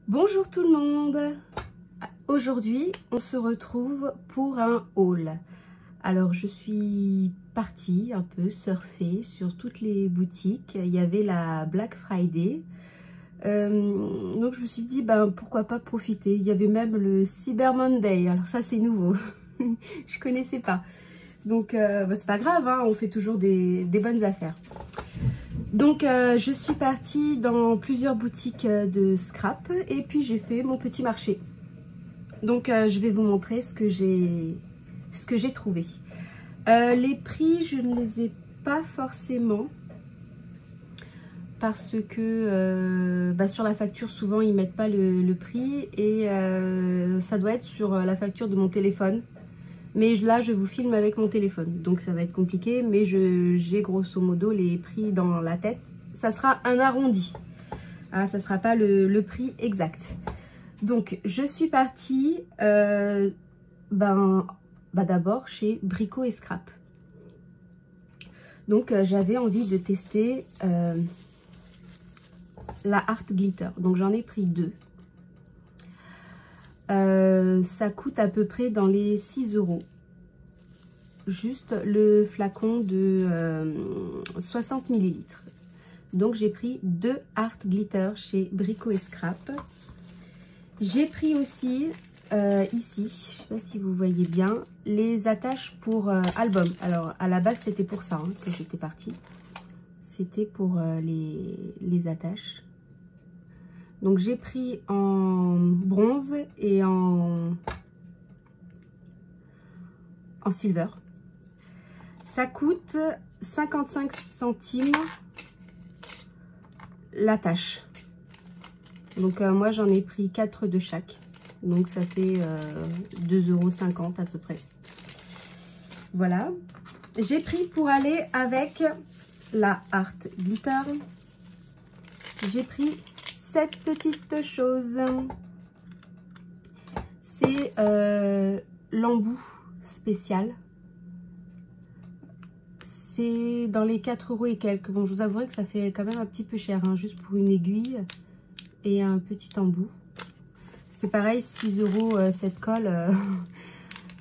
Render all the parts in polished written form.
Bonjour tout le monde. Aujourd'hui, on se retrouve pour un haul. Alors, je suis partie un peu surfer sur toutes les boutiques. Il y avait la Black Friday. Donc, je me suis dit, pourquoi pas profiter. Il y avait même le Cyber Monday. Alors ça, c'est nouveau. Je connaissais pas. Donc, c'est pas grave, hein, on fait toujours des bonnes affaires. Donc je suis partie dans plusieurs boutiques de scrap et puis j'ai fait mon petit marché. Donc je vais vous montrer ce que j'ai trouvé. Les prix, je ne les ai pas forcément parce que sur la facture souvent ils mettent pas le prix et ça doit être sur la facture de mon téléphone. Mais là, je vous filme avec mon téléphone, donc ça va être compliqué, mais j'ai grosso modo les prix dans la tête. Ça sera un arrondi, hein, ça ne sera pas le prix exact. Donc, je suis partie d'abord chez Brico et Scrap. Donc, j'avais envie de tester la Art Glitter. Donc, j'en ai pris deux. Ça coûte à peu près dans les 6 €. Juste le flacon de 60 ml. Donc j'ai pris deux Art Glitter chez Brico et Scrap. J'ai pris aussi ici, je ne sais pas si vous voyez bien, les attaches pour album. Alors à la base c'était pour ça hein, que j'étais partie. C'était pour les attaches. Donc j'ai pris en bronze et en silver. Ça coûte 55 centimes l'attache. Donc moi j'en ai pris 4 de chaque. Donc ça fait 2,50 € à peu près. Voilà. J'ai pris pour aller avec la Art Glitter. J'ai pris cette petite chose. C'est l'embout spécial. C'est dans les 4 € et quelques. Bon, je vous avouerai que ça fait quand même un petit peu cher, hein, juste pour une aiguille et un petit embout. C'est pareil, 6 € cette colle.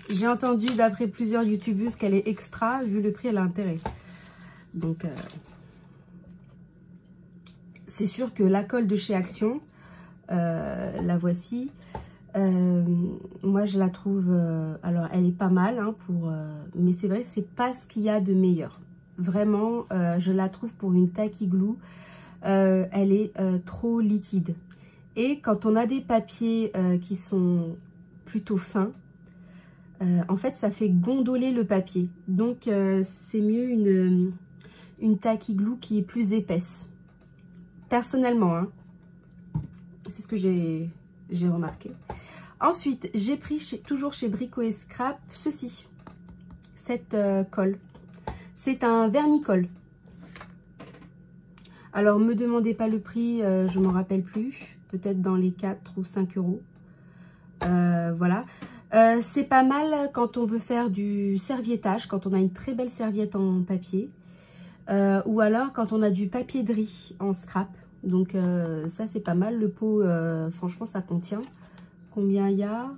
J'ai entendu d'après plusieurs youtubeuses qu'elle est extra. Vu le prix, elle a intérêt. Donc, c'est sûr que la colle de chez Action, la voici. Moi je la trouve alors elle est pas mal hein, mais c'est vrai que c'est pas ce qu'il y a de meilleur vraiment. Je la trouve pour une tacky glue, elle est trop liquide et quand on a des papiers qui sont plutôt fins, en fait ça fait gondoler le papier, donc c'est mieux une tacky glue qui est plus épaisse personnellement hein. C'est ce que j'ai remarqué. Ensuite, j'ai pris toujours chez Brico et Scrap ceci, cette colle. C'est un vernis-colle. Alors, me demandez pas le prix, je m'en rappelle plus. Peut-être dans les 4 ou 5 €. Voilà. C'est pas mal quand on veut faire du serviettage, quand on a une très belle serviette en papier. Ou alors quand on a du papier de riz en scrap. Donc ça, c'est pas mal. Le pot, franchement, ça contient. Combien il y a?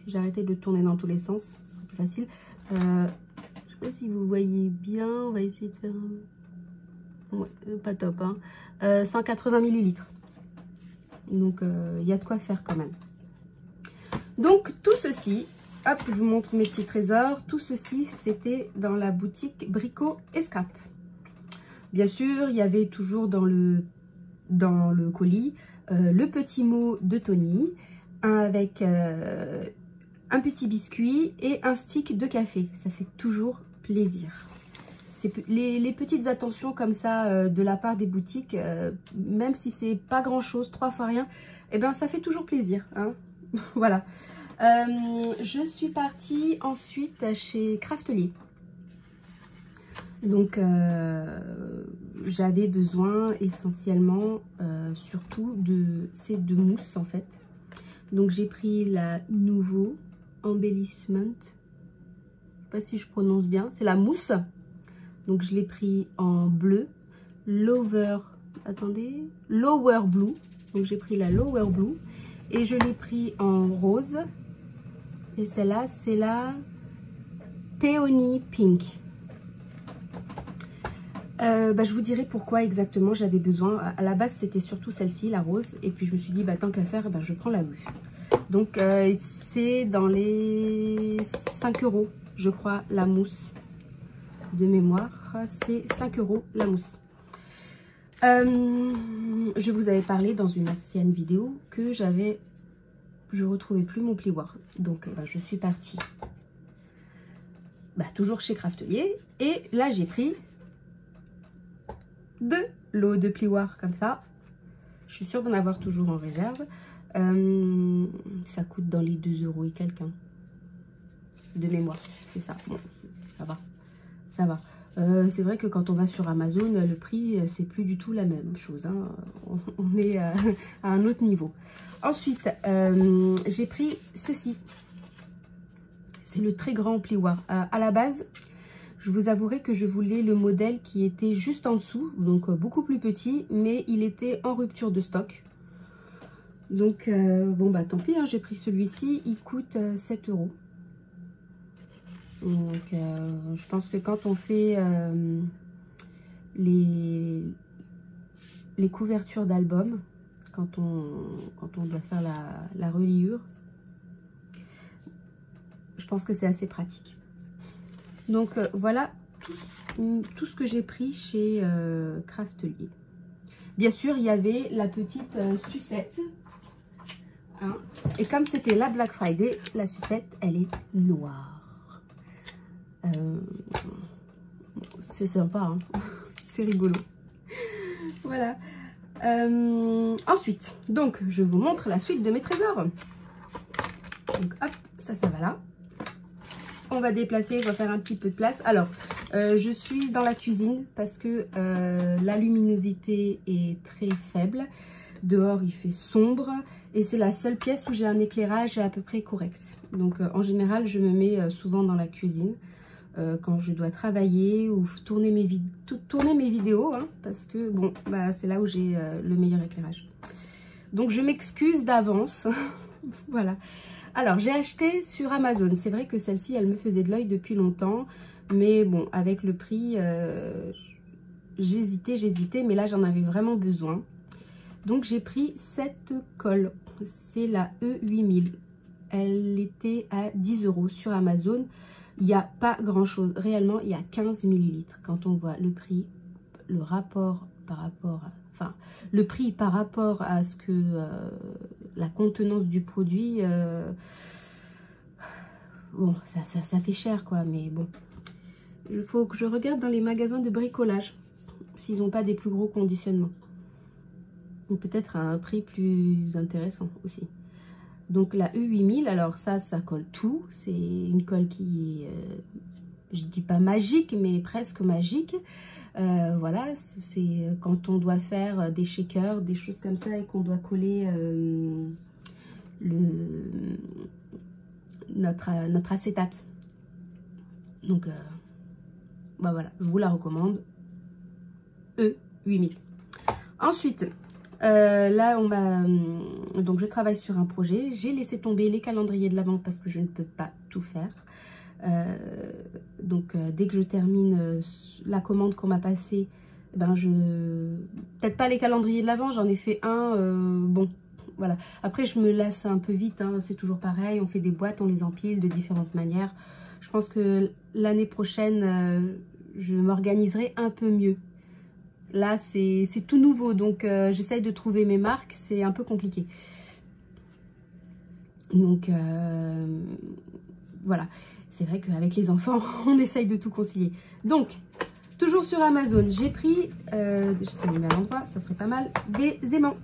Si j'arrêtais de le tourner dans tous les sens, c'est plus facile. Je sais pas si vous voyez bien. On va essayer de faire un... Ouais, pas top. Hein. 180 ml. Donc, il y a de quoi faire quand même. Donc, tout ceci, hop, je vous montre mes petits trésors. Tout ceci, c'était dans la boutique Brico et Scrap. Bien sûr, il y avait toujours dans le colis le petit mot de Tony, avec un petit biscuit et un stick de café. Ça fait toujours plaisir. Les petites attentions comme ça de la part des boutiques, même si c'est pas grand chose, 3 fois rien, et ben ça fait toujours plaisir. Hein. Voilà. Je suis partie ensuite chez Craftelier. Donc, j'avais besoin essentiellement, surtout de mousse en fait. Donc, j'ai pris la Nouveau Embellishment. Je sais pas si je prononce bien. C'est la mousse. Donc, je l'ai pris en bleu. Lower Blue. Donc j'ai pris la Lower Blue et je l'ai pris en rose. Et celle-là, c'est la Peony Pink. Je vous dirai pourquoi exactement j'avais besoin. À la base, c'était surtout celle-ci, la rose. Et puis je me suis dit, tant qu'à faire, je prends la bleue. Donc c'est dans les 5 € je crois, la mousse. De mémoire, c'est 5 € la mousse. Je vous avais parlé dans une ancienne vidéo que je retrouvais plus mon plioir. Donc je suis partie toujours chez Craftelier. Et là j'ai pris 2 lots de plioirs comme ça. Je suis sûre d'en avoir toujours en réserve. Ça coûte dans les 2 € et quelques. De mémoire, c'est ça. Bon, ça va. Ça va. C'est vrai que quand on va sur Amazon, le prix, c'est plus du tout la même chose. Hein. On est à un autre niveau. Ensuite, j'ai pris ceci. C'est le très grand plioir. À la base, je vous avouerai que je voulais le modèle qui était juste en dessous, donc beaucoup plus petit, mais il était en rupture de stock. Donc, tant pis, hein, j'ai pris celui-ci. Il coûte 7 €. Donc, je pense que quand on fait les couvertures d'albums, quand on doit faire la reliure, je pense que c'est assez pratique. Donc, voilà tout ce que j'ai pris chez Craftelier. Bien sûr, il y avait la petite sucette. Hein, et comme c'était la Black Friday, la sucette, elle est noire. C'est sympa, hein. C'est rigolo. Voilà. Ensuite, donc, je vous montre la suite de mes trésors. Donc, hop, ça va là. On va déplacer, on va faire un petit peu de place. Alors, je suis dans la cuisine parce que la luminosité est très faible. Dehors, il fait sombre et c'est la seule pièce où j'ai un éclairage à peu près correct. Donc, en général, je me mets souvent dans la cuisine. Quand je dois travailler ou tourner mes vidéos, hein, parce que bon, c'est là où j'ai le meilleur éclairage. Donc je m'excuse d'avance. Voilà. Alors j'ai acheté sur Amazon. C'est vrai que celle-ci, elle me faisait de l'œil depuis longtemps, mais bon, avec le prix, j'hésitais, mais là j'en avais vraiment besoin. Donc j'ai pris cette colle. C'est la E8000. Elle était à 10 € sur Amazon. Il n'y a pas grand chose, réellement il y a 15 ml. Quand on voit le prix, le rapport par rapport à, le prix par rapport à ce que la contenance du produit, bon, ça fait cher quoi, mais bon. Il faut que je regarde dans les magasins de bricolage s'ils n'ont pas des plus gros conditionnements. Ou peut-être à un prix plus intéressant aussi. Donc la E8000, alors ça colle tout. C'est une colle qui est, je dis pas magique, mais presque magique. Voilà, c'est quand on doit faire des shakers, des choses comme ça, et qu'on doit coller notre acétate. Donc, voilà, je vous la recommande. E8000. Ensuite... là, on va... donc, je travaille sur un projet. J'ai laissé tomber les calendriers de l'Avent parce que je ne peux pas tout faire. Donc, dès que je termine la commande qu'on m'a passée, peut-être pas les calendriers de l'Avent, j'en ai fait un. Bon, voilà. Après, je me lasse un peu vite. Hein, c'est toujours pareil. On fait des boîtes, on les empile de différentes manières. Je pense que l'année prochaine, je m'organiserai un peu mieux. Là, c'est tout nouveau, donc j'essaye de trouver mes marques, c'est un peu compliqué. Donc, voilà. C'est vrai qu'avec les enfants, on essaye de tout concilier. Donc, toujours sur Amazon, j'ai pris, je sais mis à l'endroit, ça serait pas mal, des aimants.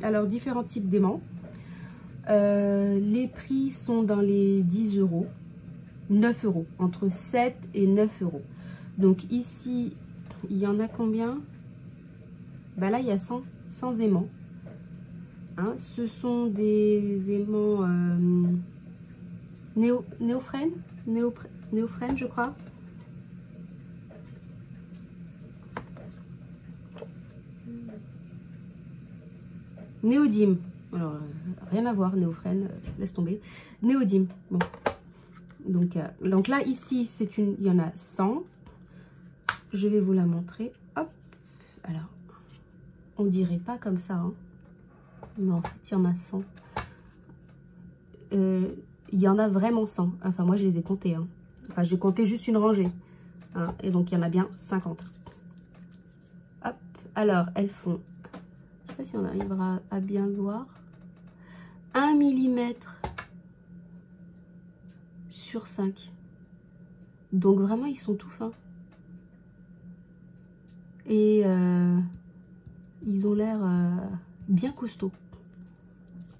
Alors, différents types d'aimants. Les prix sont dans les 10 €, 9 €, entre 7 et 9 €. Donc, ici, il y en a combien ? Là, il y a 100 aimants. Hein, ce sont des aimants néophrène, je crois. Néodyme. Alors, rien à voir, Néophrène, laisse tomber. Néodyme, bon. Donc là, ici, il y en a 100. Je vais vous la montrer. Hop. Alors, on dirait pas comme ça, hein. Mais en fait, il y en a 100. Il y en a vraiment 100. Enfin, moi, je les ai comptés, hein. Enfin, j'ai compté juste une rangée. Hein. Et donc, il y en a bien 50. Hop. Alors, elles font... Je sais pas si on arrivera à bien voir. 1 mm sur 5. Donc, vraiment, ils sont tout fins. Et ils ont l'air bien costauds.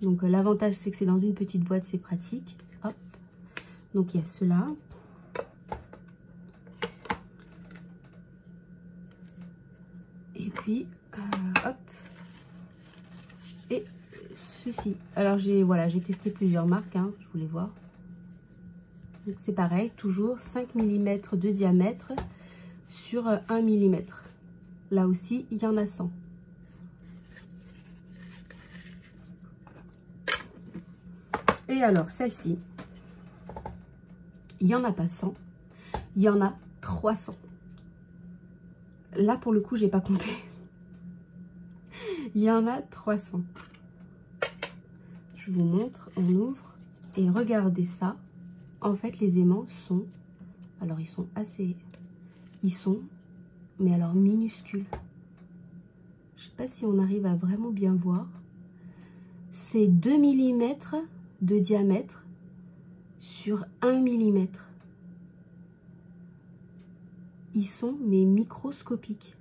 Donc, l'avantage, c'est que c'est dans une petite boîte, c'est pratique. Hop. Donc, il y a ceux-là. Et puis, hop. Et ceci. Alors, j'ai testé plusieurs marques, hein, je voulais voir. Donc, c'est pareil, toujours 5 mm de diamètre sur 1 mm. Là aussi, il y en a 100. Et alors, celle-ci, il n'y en a pas 100, il y en a 300. Là, pour le coup, j'ai pas compté. Il y en a 300. Je vous montre, on ouvre et regardez ça. En fait, les aimants sont... Alors, ils sont assez... Ils sont... Mais alors, minuscules. Je sais pas si on arrive à vraiment bien voir. C'est 2 mm de diamètre sur 1 mm. Ils sont, mais microscopiques.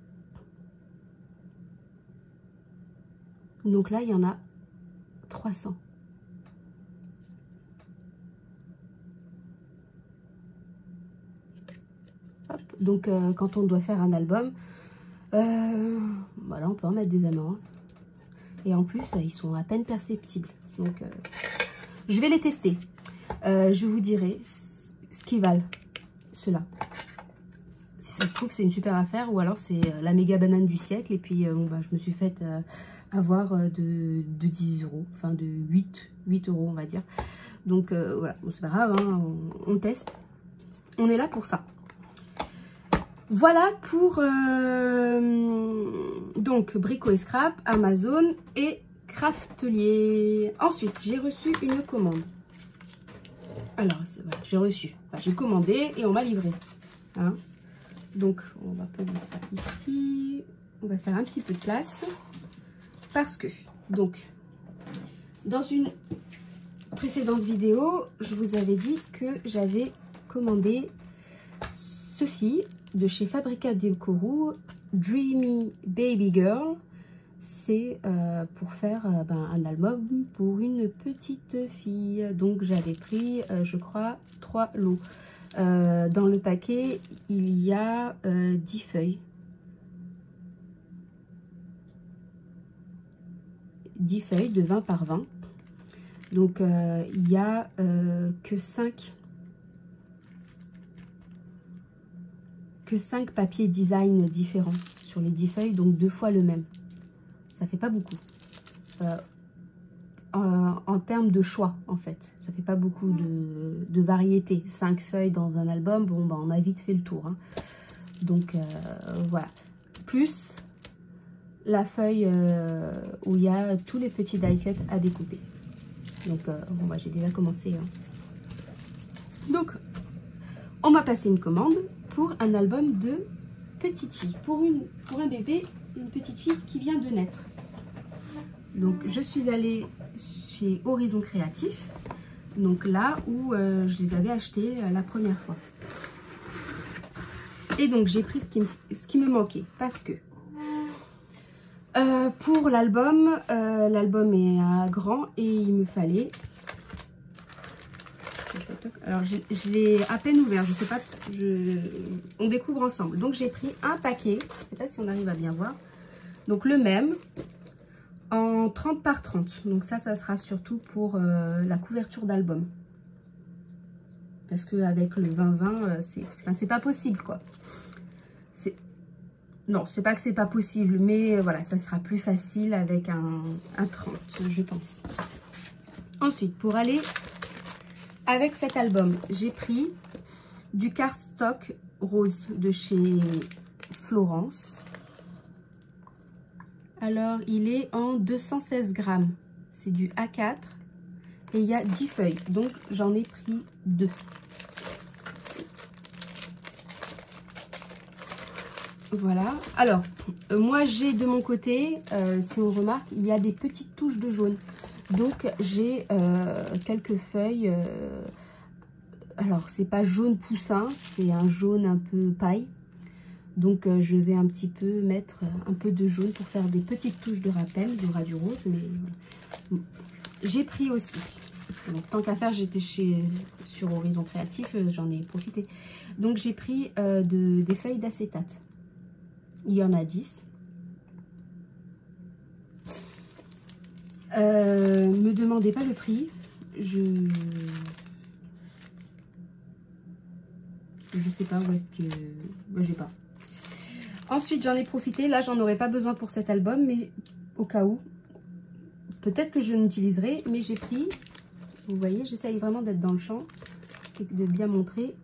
Donc là, il y en a 300. Hop. Donc, quand on doit faire un album, voilà, on peut en mettre des aimants. Et en plus, ils sont à peine perceptibles. Donc, je vais les tester. Je vous dirai ce qu'ils valent, ceux-là. Si ça se trouve, c'est une super affaire. Ou alors, c'est la méga banane du siècle. Et puis, bon, bah, je me suis faite avoir de 10 euros. Enfin, de 8 euros, on va dire. Donc, voilà. Bon, c'est pas grave, hein, on teste. On est là pour ça. Voilà pour donc Brico et Scrap, Amazon et Craftelier. Ensuite, j'ai reçu une commande. Alors, voilà, j'ai reçu. Enfin, j'ai commandé et on m'a livré. Hein. Donc, on va poser ça ici. On va faire un petit peu de place. Parce que, donc, dans une précédente vidéo, je vous avais dit que j'avais commandé ceci de chez Fabrica Decorou, Dreamy Baby Girl. C'est pour faire un album pour une petite fille. Donc j'avais pris, je crois, 3 lots. Dans le paquet, il y a 10 feuilles. 10 feuilles de 20 par 20. Donc il y a que 5 papiers design différents sur les 10 feuilles, donc 2 fois le même. Ça fait pas beaucoup. En termes de choix, en fait, ça fait pas beaucoup de variété. 5 feuilles dans un album, bon, bah, on a vite fait le tour. Hein. Donc, voilà. Plus la feuille où il y a tous les petits die cuts à découper. Donc, bon, bah, j'ai déjà commencé. Hein. Donc, on m'a passé une commande pour un album de petite fille, pour un bébé, une petite fille qui vient de naître. Donc je suis allée chez Horizon Créatif, donc là où je les avais achetés la première fois. Et donc j'ai pris ce qui me manquait, parce que pour l'album, l'album est grand et il me fallait... Alors, je l'ai à peine ouvert, je sais pas, on découvre ensemble. Donc, j'ai pris un paquet, je sais pas si on arrive à bien voir. Donc, le même, en 30 par 30. Donc, ça sera surtout pour la couverture d'album. Parce qu'avec le 20-20, c'est pas possible, quoi. Non, c'est pas que c'est pas possible, mais voilà, ça sera plus facile avec un 30, je pense. Ensuite, pour aller avec cet album, j'ai pris du cardstock rose de chez Florence. Alors, il est en 216 grammes. C'est du A4 et il y a 10 feuilles. Donc, j'en ai pris 2. Voilà. Alors, moi, j'ai de mon côté, si on remarque, il y a des petites touches de jaune. Donc, j'ai quelques feuilles. Alors, c'est pas jaune poussin, c'est un jaune un peu paille. Donc, je vais un petit peu mettre un peu de jaune pour faire des petites touches de rappel. Il y aura du rose, mais j'ai pris aussi. Donc, tant qu'à faire, j'étais sur Horizon Créatif, j'en ai profité. Donc, j'ai pris des feuilles d'acétate. Il y en a 10. Me demandez pas le prix. Je sais pas où est-ce que... Moi, j'ai pas. Ensuite, j'en ai profité. Là, j'en aurais pas besoin pour cet album, mais au cas où. Peut-être que je l'utiliserai, mais j'ai pris... Vous voyez, j'essaye vraiment d'être dans le champ et de bien montrer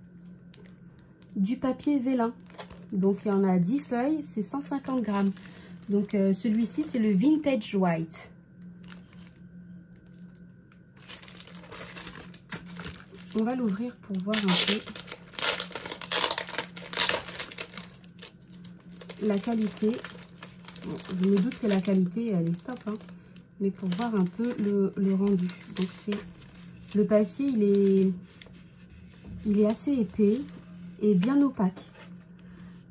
du papier vélin. Donc, il y en a 10 feuilles, c'est 150 grammes. Donc, celui-ci, c'est le Vintage White. On va l'ouvrir pour voir un peu la qualité. Bon, je me doute que la qualité, elle est top, hein, mais pour voir un peu le rendu. Donc, c'est le papier, il est assez épais et bien opaque.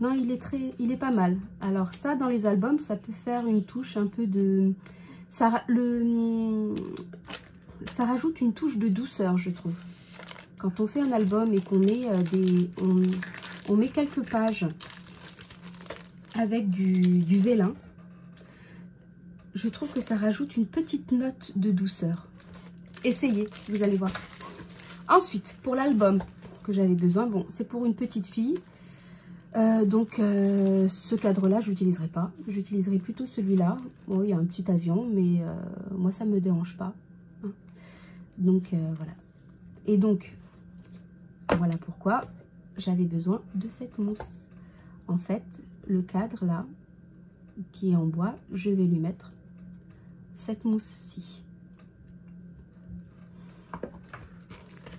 Non, il est pas mal. Alors ça, dans les albums, ça peut faire une touche un peu de... Ça rajoute une touche de douceur, je trouve. Quand on fait un album et qu'on met on met quelques pages avec du vélin, je trouve que ça rajoute une petite note de douceur. Essayez, vous allez voir. Ensuite, pour l'album que j'avais besoin, bon, c'est pour une petite fille. Donc, ce cadre-là, je l'utiliserai pas. J'utiliserai plutôt celui-là. Bon, il y a un petit avion, mais moi, ça me dérange pas. Hein. Donc, voilà. Et donc, voilà pourquoi j'avais besoin de cette mousse. En fait, le cadre, là, qui est en bois, je vais lui mettre cette mousse-ci.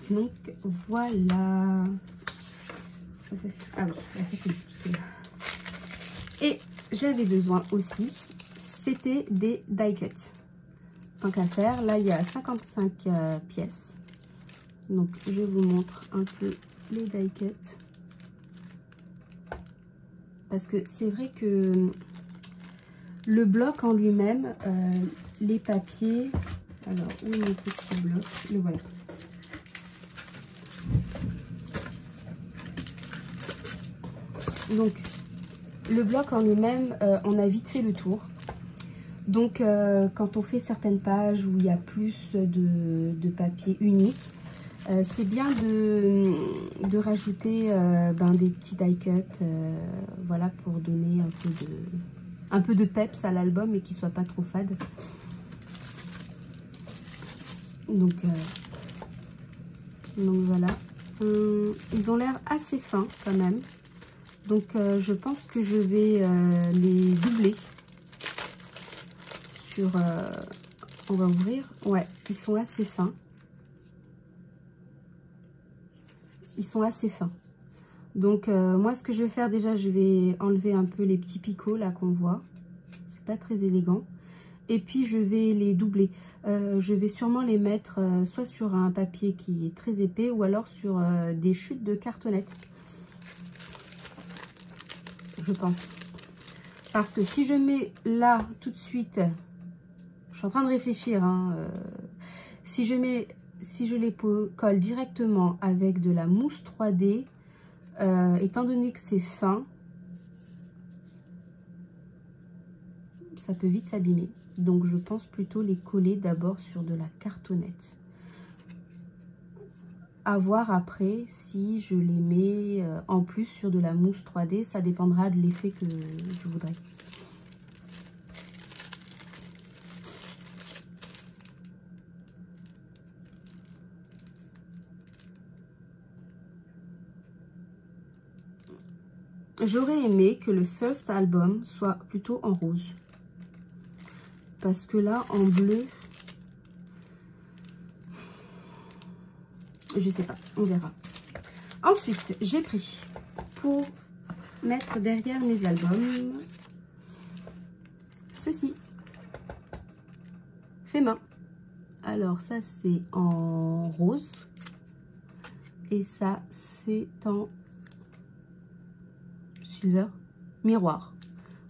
Donc, voilà. Ah oui, ça c'est le petit. Et j'avais besoin aussi, c'était des die cuts. Tant qu'à faire, là il y a 55 pièces. Donc je vous montre un peu les die cuts. Parce que c'est vrai que le bloc en lui-même, les papiers... Alors, où est mon petit bloc? Le voilà. Donc, le bloc en lui-même, on a vite fait le tour. Donc, quand on fait certaines pages où il y a plus de papier unique, c'est bien de rajouter des petits die cuts, voilà, pour donner un peu de peps à l'album et qu'il ne soit pas trop fade. Donc voilà. Ils ont l'air assez fins quand même. Donc, je pense que je vais les doubler. On va ouvrir. Ouais, ils sont assez fins. Ils sont assez fins. Donc, moi, ce que je vais faire déjà, je vais enlever un peu les petits picots là qu'on voit. C'est pas très élégant. Et puis, je vais les doubler. Je vais sûrement les mettre soit sur un papier qui est très épais ou alors sur des chutes de cartonnettes. Je pense. Parce que si je mets là tout de suite, je suis en train de réfléchir, hein, si je les colle directement avec de la mousse 3D, étant donné que c'est fin, ça peut vite s'abîmer. Donc je pense plutôt les coller d'abord sur de la cartonnette. À voir après si je les mets en plus sur de la mousse 3D. Ça dépendra de l'effet que je voudrais. J'aurais aimé que le first album soit plutôt en rose. Parce que là, en bleu, je sais pas, on verra. Ensuite, j'ai pris pour mettre derrière mes albums ceci. Fait main. Alors ça, c'est en rose. Et ça, c'est en silver, miroir.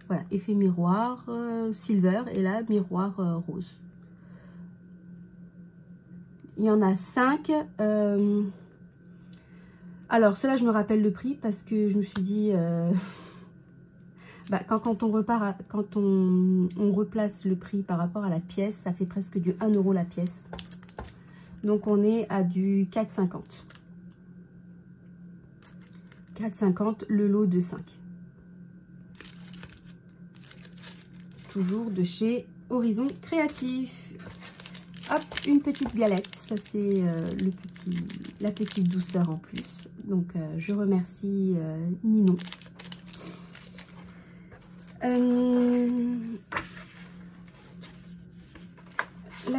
Voilà, effet miroir, silver, et là, miroir rose. Il y en a 5. Alors, cela, je me rappelle le prix parce que je me suis dit... quand on repart, quand on replace le prix par rapport à la pièce, ça fait presque du 1 € la pièce. Donc, on est à du 4,50. 4,50 le lot de 5. Toujours de chez Horizon Créatif. Hop, une petite galette. Ça, c'est la petite douceur en plus. Donc, je remercie Ninon. Là,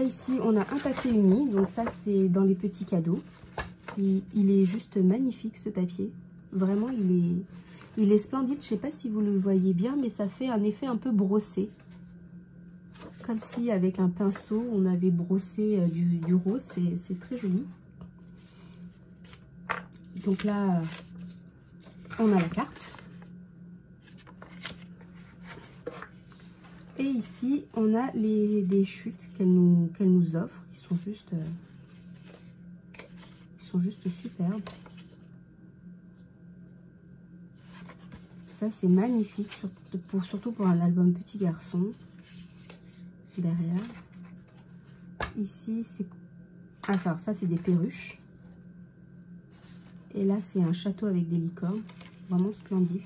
ici, on a un papier uni. Donc, ça, c'est dans les petits cadeaux. Il est juste magnifique, ce papier. Vraiment, il est splendide. Je ne sais pas si vous le voyez bien, mais ça fait un effet un peu brossé. Comme si, avec un pinceau, on avait brossé du rose. C'est très joli. Donc là, on a la carte. Et ici, on a des chutes qu'elle nous offre. Ils sont juste superbes. Ça, c'est magnifique, surtout pour un album petit garçon. Derrière. Ici, c'est... Alors, ça, c'est des perruches. Et là, c'est un château avec des licornes. Vraiment splendide.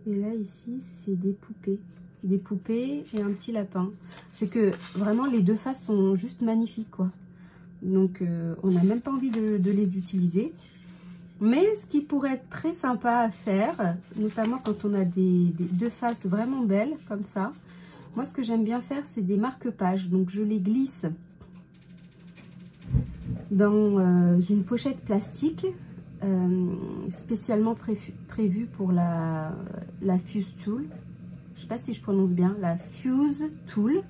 Et là, ici, c'est des poupées. Des poupées et un petit lapin. C'est que, vraiment, les deux faces sont juste magnifiques, quoi. Donc, on n'a même pas envie de les utiliser. Mais ce qui pourrait être très sympa à faire, notamment quand on a des deux faces vraiment belles, comme ça. Moi, ce que j'aime bien faire, c'est des marque-pages. Donc, je les glisse dans une pochette plastique spécialement prévue pour la Fuse Tool. Je ne sais pas si je prononce bien, la Fuse Tool.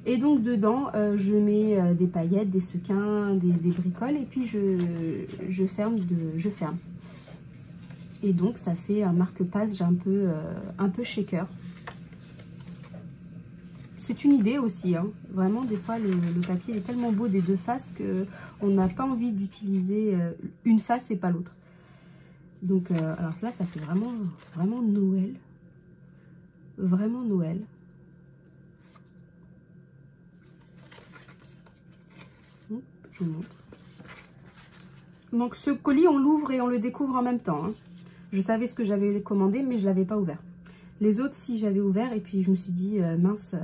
Et donc, dedans, je mets des paillettes, des sequins, des bricoles. Et puis, je ferme. Et donc, ça fait un marque-page un peu shaker. C'est une idée aussi, hein. Vraiment, des fois, le papier est tellement beau des deux faces qu'on n'a pas envie d'utiliser une face et pas l'autre. Donc, alors là, ça fait vraiment Noël. Vraiment Noël. Hop, je montre. Donc, ce colis, on l'ouvre et on le découvre en même temps, hein. Je savais ce que j'avais commandé, mais je ne l'avais pas ouvert. Les autres, si, j'avais ouvert. Et puis, je me suis dit, mince,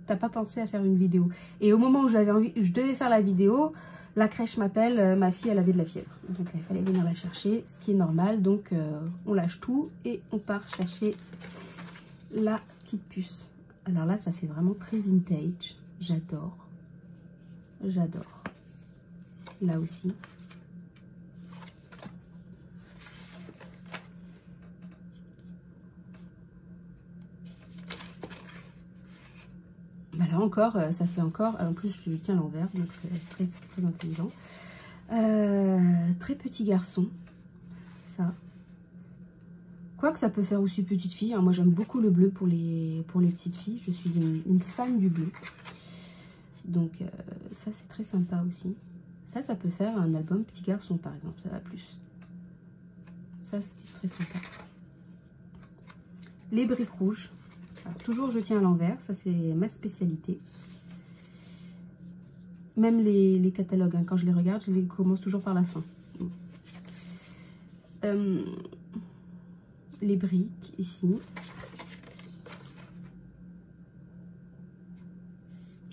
t'as pas pensé à faire une vidéo. Et au moment où je devais faire la vidéo, la crèche m'appelle. Ma fille, elle avait de la fièvre. Donc, il fallait venir la chercher, ce qui est normal. Donc, on lâche tout et on part chercher la petite puce. Alors là, ça fait vraiment très vintage. J'adore. J'adore. Là aussi. Là encore, ça fait encore, en plus je tiens l'envers, donc c'est très intelligent. Très petit garçon, ça. Quoique ça peut faire aussi petite fille, hein. Moi j'aime beaucoup le bleu pour les petites filles, je suis une fan du bleu. Donc ça c'est très sympa aussi. Ça peut faire un album petit garçon par exemple, ça va plus. Ça c'est très sympa. Les briques rouges. Alors, toujours je tiens à l'envers, ça c'est ma spécialité. Même les catalogues, hein, quand je les regarde, je les commence toujours par la fin. Les briques, ici.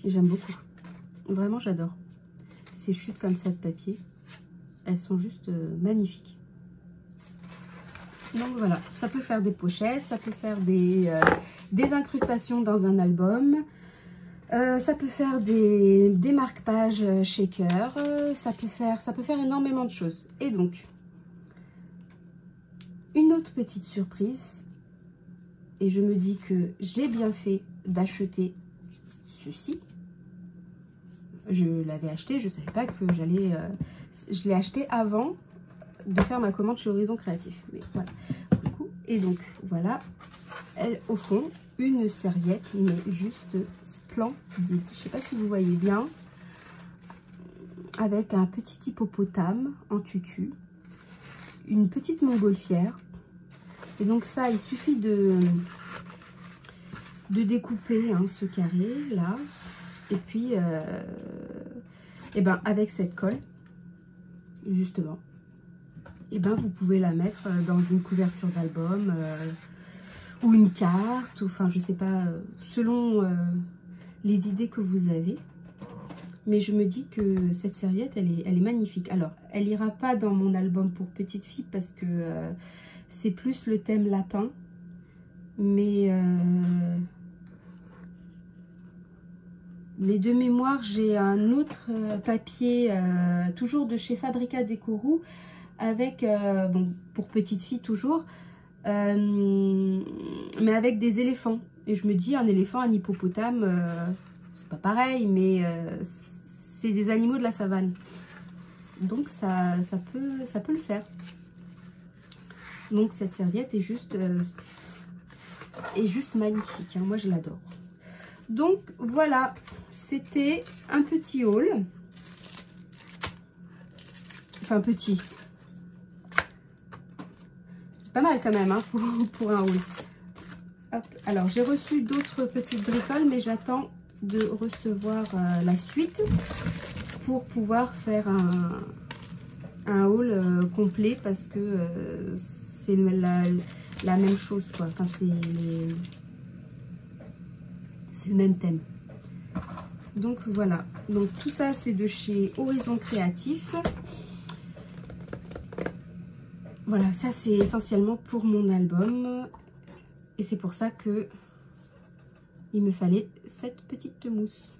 J'aime beaucoup. Vraiment, j'adore. Ces chutes comme ça de papier, elles sont juste magnifiques. Donc voilà, ça peut faire des pochettes, ça peut faire des incrustations dans un album, ça peut faire des marque-pages shaker, ça peut faire énormément de choses. Et donc, une autre petite surprise, et je me dis que j'ai bien fait d'acheter ceci. Je l'avais acheté, je ne savais pas que j'allais... je l'ai acheté avant de faire ma commande chez Horizon Créatif. Mais voilà. Du coup, et donc, voilà. Elle, au fond, une serviette, mais juste splendide. Je ne sais pas si vous voyez bien. Avec un petit hippopotame en tutu. Une petite montgolfière. Et donc ça, il suffit de découper hein, ce carré, là. Et puis, et ben, avec cette colle, justement, et ben, vous pouvez la mettre dans une couverture d'album ou une carte, ou, enfin, je sais pas, selon les idées que vous avez. Mais je me dis que cette serviette, elle est magnifique. Alors, elle ira pas dans mon album pour petite fille parce que c'est plus le thème lapin. Mais de mémoire, j'ai un autre papier, toujours de chez Fabrica Décorou, avec, bon, pour petite fille toujours, mais avec des éléphants. Et je me dis, un éléphant, un hippopotame, c'est pas pareil, mais c'est des animaux de la savane. Donc ça peut le faire. Donc cette serviette est juste magnifique, hein. Moi je l'adore. Donc voilà, c'était un petit haul. Enfin petit. Pas mal quand même hein, pour un haul. Hop. Alors j'ai reçu d'autres petites bricoles, mais j'attends de recevoir la suite pour pouvoir faire un haul complet parce que c'est la même chose quoi. Enfin c'est le même thème. Donc voilà, donc tout ça c'est de chez Horizon Créatif. Voilà, ça c'est essentiellement pour mon album et c'est pour ça que il me fallait cette petite mousse.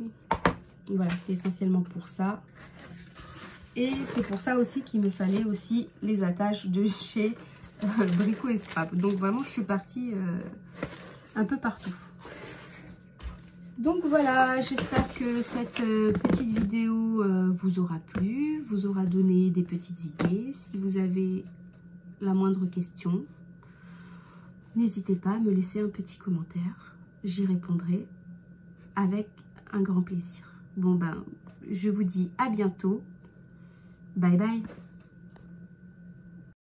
Voilà, c'était essentiellement pour ça. Et c'est pour ça aussi qu'il me fallait aussi les attaches de chez Brico et Scrap. Donc vraiment je suis partie un peu partout. Donc voilà, j'espère que cette petite vidéo vous aura plu, vous aura donné des petites idées. Si vous avez la moindre question, n'hésitez pas à me laisser un petit commentaire. J'y répondrai avec un grand plaisir. Bon ben, je vous dis à bientôt. Bye bye.